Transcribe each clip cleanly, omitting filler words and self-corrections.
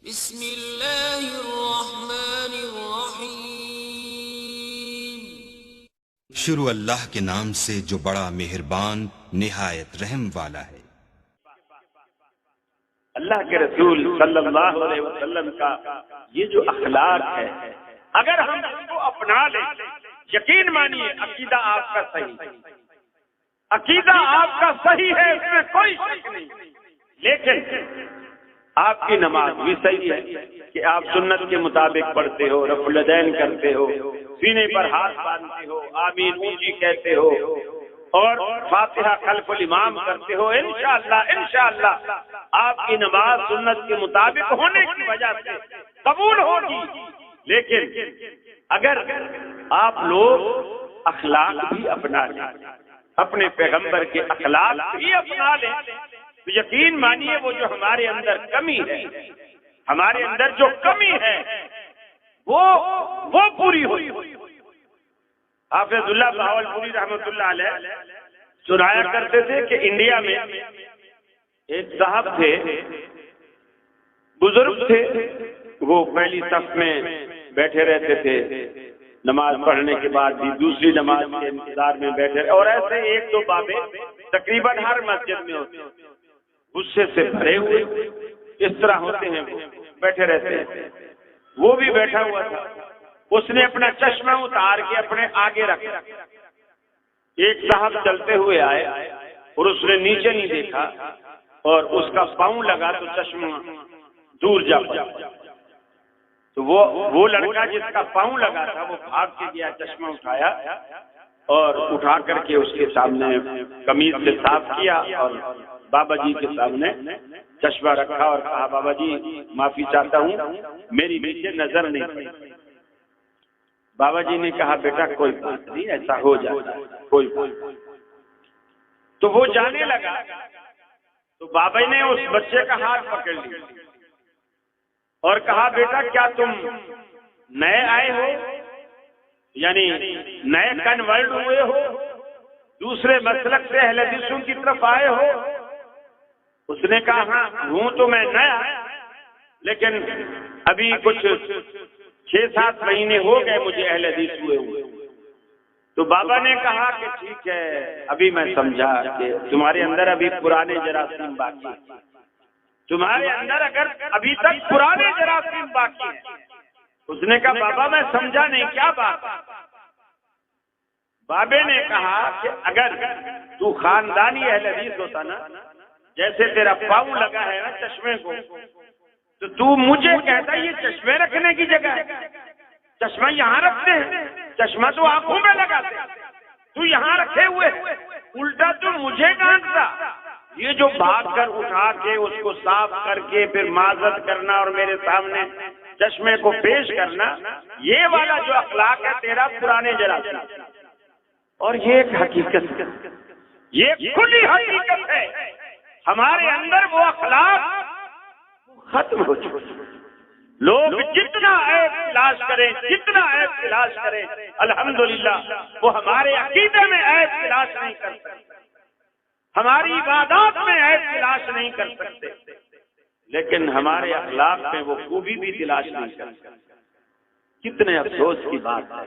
بسم اللہ الرحمن الرحیم۔ شروع اللہ کے نام سے جو بڑا مہربان نہایت رحم والا ہے۔ اللہ کے رسول صلی اللہ علیہ وسلم کا یہ جو اخلاق ہے، اگر ہم اس کو اپنا لیں، یقین مانیے عقیدہ آپ کا صحیح، عقیدہ آپ کا صحیح ہے، اس میں کوئی شک نہیں، لیکن آپ کی نماز بھی صحیح ہے کہ آپ سنت کے مطابق پڑھتے ہو، رفع الیدین کرتے ہو، سینے پر ہاتھ باندھتے ہو، آمین اونچی کہتے ہو اور فاتحہ خلف الامام کرتے ہو۔ انشاءاللہ آپ کی نماز سنت کے مطابق ہونے کی وجہ سے قبول ہوگی، لیکن اگر آپ لوگ اخلاق بھی اپنا لیں، اپنے پیغمبر کے اخلاق بھی اپنا لیں، تو یقین مانیے وہ جو ہمارے اندر کمی ہے، ہمارے اندر جو کمی ہے وہ پوری ہوئی۔ حافظ اللہ بہاولپوری رحمۃ اللہ علیہ سنایا کرتے تھے کہ انڈیا میں ایک صاحب تھے، بزرگ تھے، وہ پہلی صف میں بیٹھے رہتے تھے، نماز پڑھنے کے بعد بھی دوسری نماز کے انتظار میں بیٹھے، اور ایسے ایک دو بابے تقریباً ہر مسجد میں ہوتے ہیں، غصے سے بھرے ہوئے اس طرح ہوتے ہیں، وہ بیٹھے رہتے ہیں۔ وہ بھی بیٹھا ہوا تھا، اس نے اپنا چشمہ اتار کے اپنے آگے رکھا، ایک صاحب چلتے ہوئے آئے اور اس نے نیچے نہیں دیکھا اور اس کا پاؤں لگا تو چشمہ دور جا پڑا، تو وہ لڑکا جس کا پاؤں لگا تھا وہ بھاگ کے گیا، چشمہ اٹھایا اور اٹھا کر کے اس کے سامنے قمیض سے صاف کیا اور بابا جی کے سامنے چشمہ رکھا اور کہا بابا جی معافی چاہتا ہوں، میری نیچے نظر نہیں پڑی۔ بابا جی نے کہا بیٹا کوئی بات نہیں، ایسا ہو جاتا ہے، کوئی بات نہیں۔ تو وہ جانے لگا تو بابا نے اس بچے کا ہاتھ پکڑ لیا اور کہا بیٹا کیا تم نئے آئے ہو، یعنی نئے کنورٹ ہوئے ہو، دوسرے مسلک سے اہل حدیثوں کی طرف آئے ہو؟ اس نے کہا ہاں ہوں تو میں نیا، لیکن ابھی کچھ 6-7 مہینے ہو گئے مجھے اہل حدیث ہوئے۔ تو بابا نے کہا کہ ٹھیک ہے، ابھی میں سمجھا کہ تمہارے اندر ابھی پرانے جراثیم باقی ہیں، تمہارے اندر اگر ابھی تک پرانے جراثیم باقی ہیں۔ اس نے کہا بابا میں سمجھا نہیں، کیا بات؟ بابے نے کہا کہ اگر تو خاندانی اہل حدیث ہوتا نا، جیسے تیرا پاؤں لگا ہے نا چشمے کو، تو مجھے کہتا یہ چشمے رکھنے کی جگہ ہے، چشمہ یہاں رکھتے ہیں، چشمہ تو آنکھوں میں لگاتے ہیں، تو یہاں رکھے ہوئے، الٹا تو مجھے ڈانٹتا۔ یہ جو بھاگ کر اٹھا کے اس کو صاف کر کے پھر معذرت کرنا اور میرے سامنے چشمے کو پیش کرنا، یہ والا جو اخلاق ہے تیرا پرانے جراثیم، اور یہ ایک حقیقت ہے، یہ کھلی حقیقت ہے، ہمارے اندر وہ اخلاق ختم ہو چکے۔ لوگ جتنا عیب تلاش کریں، جتنا عیب تلاش کریں، الحمدللہ وہ ہمارے عقیدے میں عیب تلاش نہیں کر سکتے، ہماری عبادات میں عیب تلاش نہیں کر سکتے، لیکن ہمارے اخلاق میں وہ خوبی بھی تلاش نہیں کر سکتے۔ کتنے افسوس کی بات ہے،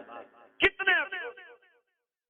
کتنے افسوس